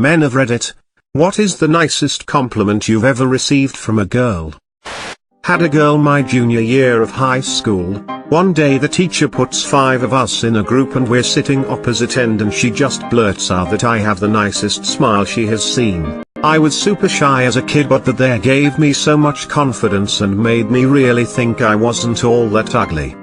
Men of Reddit, what is the nicest compliment you've ever received from a girl? Had a girl my junior year of high school. One day the teacher puts 5 of us in a group and we're sitting opposite end and she just blurts out that I have the nicest smile she has seen. I was super shy as a kid, but that there gave me so much confidence and made me really think I wasn't all that ugly.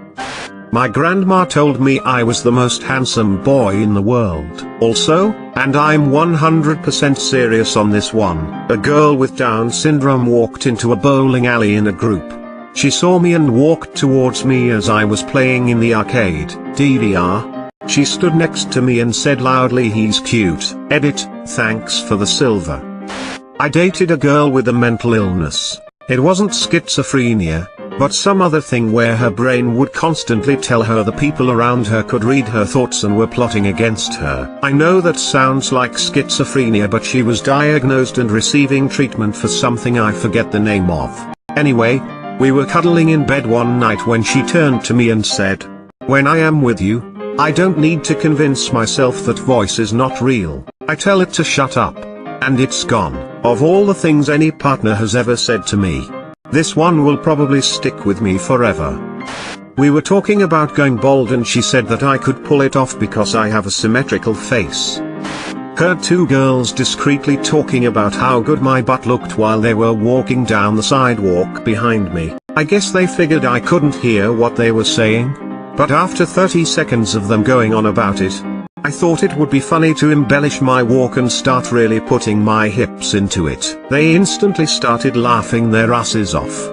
My grandma told me I was the most handsome boy in the world. Also, and I'm 100% serious on this one, a girl with Down syndrome walked into a bowling alley in a group. She saw me and walked towards me as I was playing in the arcade, DDR. She stood next to me and said loudly, "He's cute." Edit, thanks for the silver. I dated a girl with a mental illness. It wasn't schizophrenia, but some other thing where her brain would constantly tell her the people around her could read her thoughts and were plotting against her. I know that sounds like schizophrenia, but she was diagnosed and receiving treatment for something I forget the name of. Anyway, we were cuddling in bed one night when she turned to me and said, "When I am with you, I don't need to convince myself that voice is not real. I tell it to shut up, and it's gone." Of all the things any partner has ever said to me, this one will probably stick with me forever. We were talking about going bald and she said that I could pull it off because I have a symmetrical face. Heard 2 girls discreetly talking about how good my butt looked while they were walking down the sidewalk behind me. I guess they figured I couldn't hear what they were saying. But after 30 seconds of them going on about it, I thought it would be funny to embellish my walk and start really putting my hips into it. They instantly started laughing their asses off.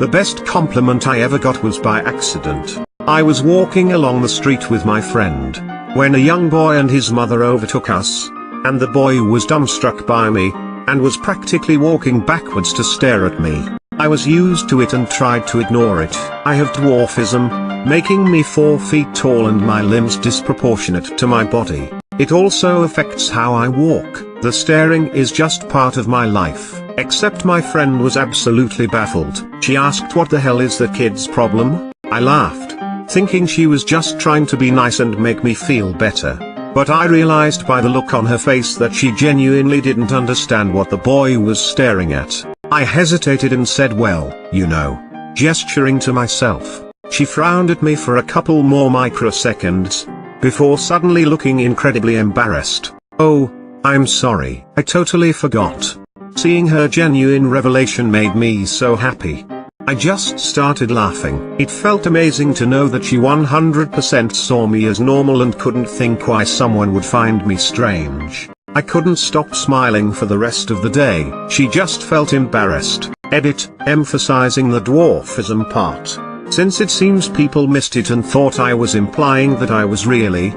The best compliment I ever got was by accident. I was walking along the street with my friend, when a young boy and his mother overtook us, and the boy was dumbstruck by me, and was practically walking backwards to stare at me. I was used to it and tried to ignore it. I have dwarfism, making me 4 feet tall and my limbs disproportionate to my body. It also affects how I walk. The staring is just part of my life. Except my friend was absolutely baffled. She asked, "What the hell is the kid's problem?" I laughed, thinking she was just trying to be nice and make me feel better. But I realized by the look on her face that she genuinely didn't understand what the boy was staring at. I hesitated and said, "Well, you know," gesturing to myself. She frowned at me for a couple more microseconds, before suddenly looking incredibly embarrassed. "Oh, I'm sorry. I totally forgot." Seeing her genuine revelation made me so happy. I just started laughing. It felt amazing to know that she 100% saw me as normal and couldn't think why someone would find me strange. I couldn't stop smiling for the rest of the day. She just felt embarrassed. Edit, emphasizing the dwarfism part, since it seems people missed it and thought I was implying that I was really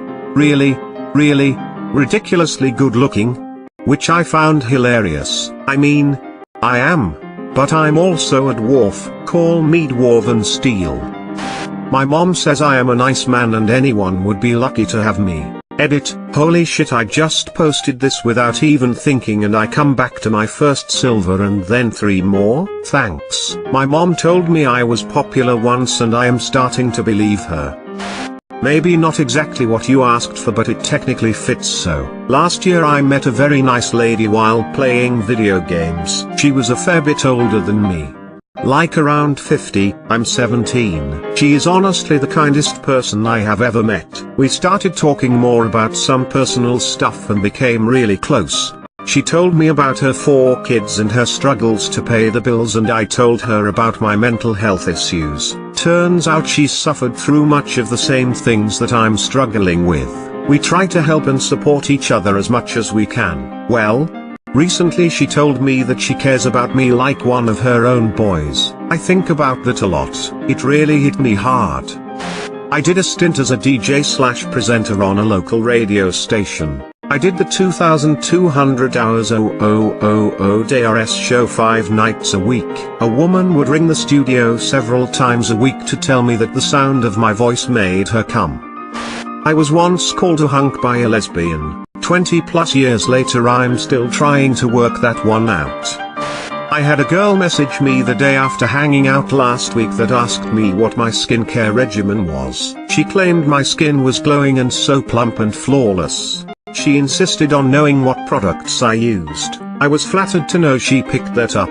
ridiculously good looking, which I found hilarious. I mean, I am, but I'm also a dwarf. Call me dwarven steel. My mom says I am a nice man and anyone would be lucky to have me. Edit, holy shit, I just posted this without even thinking and I come back to my first silver and then 3 more? Thanks. My mom told me I was popular once and I am starting to believe her. Maybe not exactly what you asked for, but it technically fits so. Last year I met a very nice lady while playing video games. She was a fair bit older than me. Like around 50, I'm 17. She is honestly the kindest person I have ever met. We started talking more about some personal stuff and became really close. She told me about her 4 kids and her struggles to pay the bills, and I told her about my mental health issues. Turns out she's suffered through much of the same things that I'm struggling with. We try to help and support each other as much as we can. Well, recently she told me that she cares about me like one of her own boys. I think about that a lot. It really hit me hard. I did a stint as a DJ/presenter on a local radio station. I did the 2,200 hours DRS show 5 nights a week. A woman would ring the studio several times a week to tell me that the sound of my voice made her come. I was once called a hunk by a lesbian. 20+ years later I'm still trying to work that one out. I had a girl message me the day after hanging out last week that asked me what my skincare regimen was. She claimed my skin was glowing and so plump and flawless. She insisted on knowing what products I used. I was flattered to know she picked that up.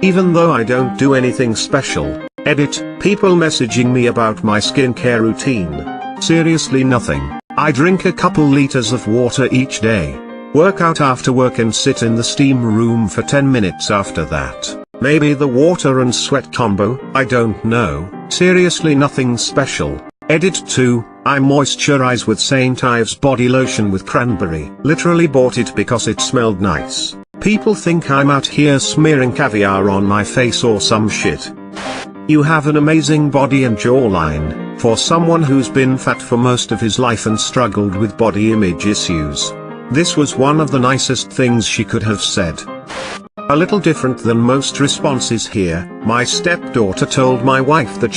Even though I don't do anything special. Edit, people messaging me about my skincare routine. Seriously nothing. I drink a couple liters of water each day. Work out after work and sit in the steam room for 10 minutes after that. Maybe the water and sweat combo, I don't know. Seriously nothing special. Edit 2, I moisturize with St. Ives body lotion with cranberry. Literally bought it because it smelled nice. People think I'm out here smearing caviar on my face or some shit. You have an amazing body and jawline, for someone who's been fat for most of his life and struggled with body image issues. This was one of the nicest things she could have said. A little different than most responses here, my stepdaughter told my wife that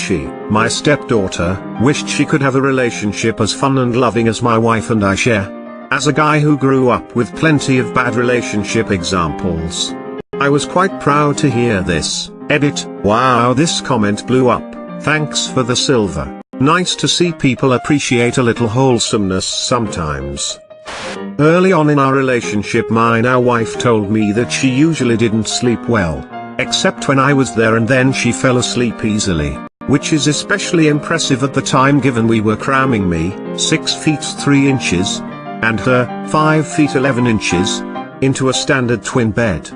my stepdaughter, wished she could have a relationship as fun and loving as my wife and I share. As a guy who grew up with plenty of bad relationship examples, I was quite proud to hear this. Edit, wow, this comment blew up. Thanks for the silver. Nice to see people appreciate a little wholesomeness sometimes. Early on in our relationship, my now wife told me that she usually didn't sleep well, except when I was there, and then she fell asleep easily, which is especially impressive at the time given we were cramming me, 6 feet 3 inches, and her, 5 feet 11 inches, into a standard twin bed.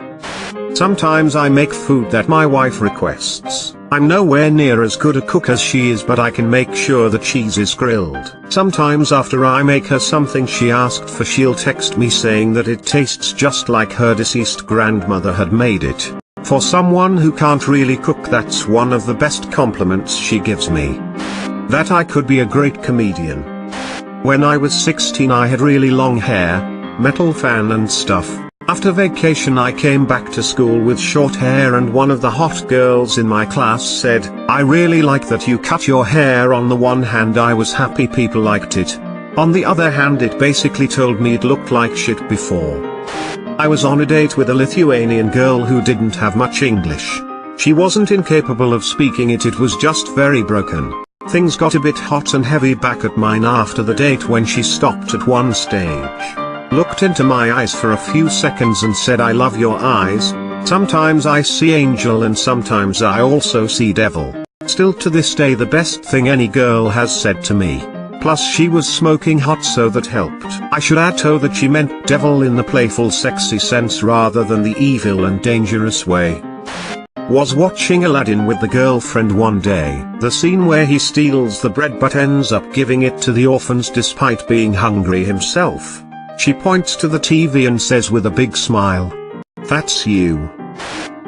Sometimes I make food that my wife requests. I'm nowhere near as good a cook as she is, but I can make sure the cheese is grilled. Sometimes after I make her something she asked for, she'll text me saying that it tastes just like her deceased grandmother had made it. For someone who can't really cook, that's one of the best compliments she gives me. That I could be a great comedian. When I was 16 I had really long hair, metal fan and stuff. After vacation I came back to school with short hair, and one of the hot girls in my class said, "I really like that you cut your hair." On the one hand I was happy people liked it. On the other hand it basically told me it looked like shit before. I was on a date with a Lithuanian girl who didn't have much English. She wasn't incapable of speaking it, it was just very broken. Things got a bit hot and heavy back at mine after the date when she stopped at one stage, looked into my eyes for a few seconds and said, "I love your eyes. Sometimes I see angel and sometimes I also see devil." Still to this day the best thing any girl has said to me. Plus she was smoking hot, so that helped. I should add though that she meant devil in the playful sexy sense rather than the evil and dangerous way. Was watching Aladdin with the girlfriend one day. The scene where he steals the bread but ends up giving it to the orphans despite being hungry himself. She points to the TV and says with a big smile, "That's you."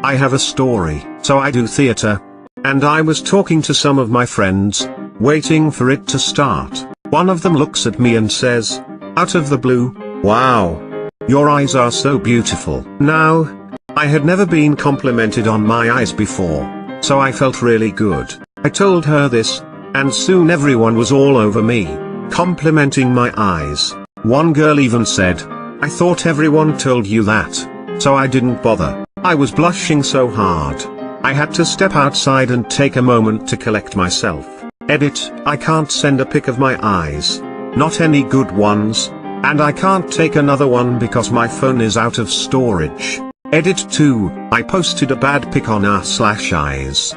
I have a story. So I do theater. And I was talking to some of my friends, waiting for it to start. One of them looks at me and says, out of the blue, "Wow. Your eyes are so beautiful." Now, I had never been complimented on my eyes before, so I felt really good. I told her this, and soon everyone was all over me, complimenting my eyes. One girl even said, "I thought everyone told you that, so I didn't bother." I was blushing so hard. I had to step outside and take a moment to collect myself. Edit, I can't send a pic of my eyes. Not any good ones. And I can't take another one because my phone is out of storage. Edit 2, I posted a bad pic on r/eyes.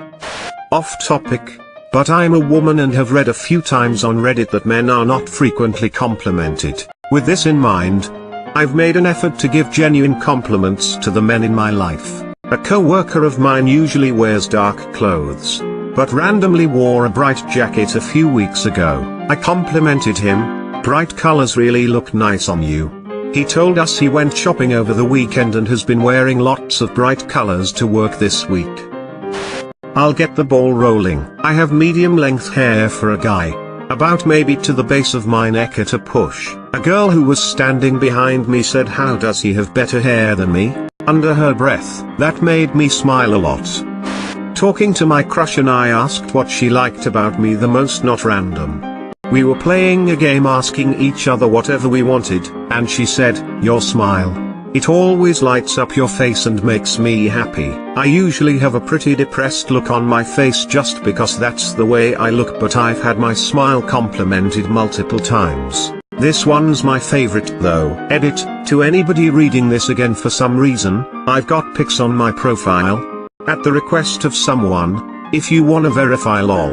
Off topic. But I'm a woman and have read a few times on Reddit that men are not frequently complimented. With this in mind, I've made an effort to give genuine compliments to the men in my life. A co-worker of mine usually wears dark clothes, but randomly wore a bright jacket a few weeks ago. I complimented him, "Bright colors really look nice on you." He told us he went shopping over the weekend and has been wearing lots of bright colors to work this week. I'll get the ball rolling. I have medium length hair for a guy, about maybe to the base of my neck at a push. A girl who was standing behind me said, "How does he have better hair than me?" under her breath. That made me smile a lot. Talking to my crush and I asked what she liked about me the most, not random. We were playing a game asking each other whatever we wanted, and she said, "Your smile. It always lights up your face and makes me happy." I usually have a pretty depressed look on my face just because that's the way I look, but I've had my smile complimented multiple times. This one's my favorite though. Edit, to anybody reading this again for some reason, I've got pics on my profile. At the request of someone, if you wanna verify lol.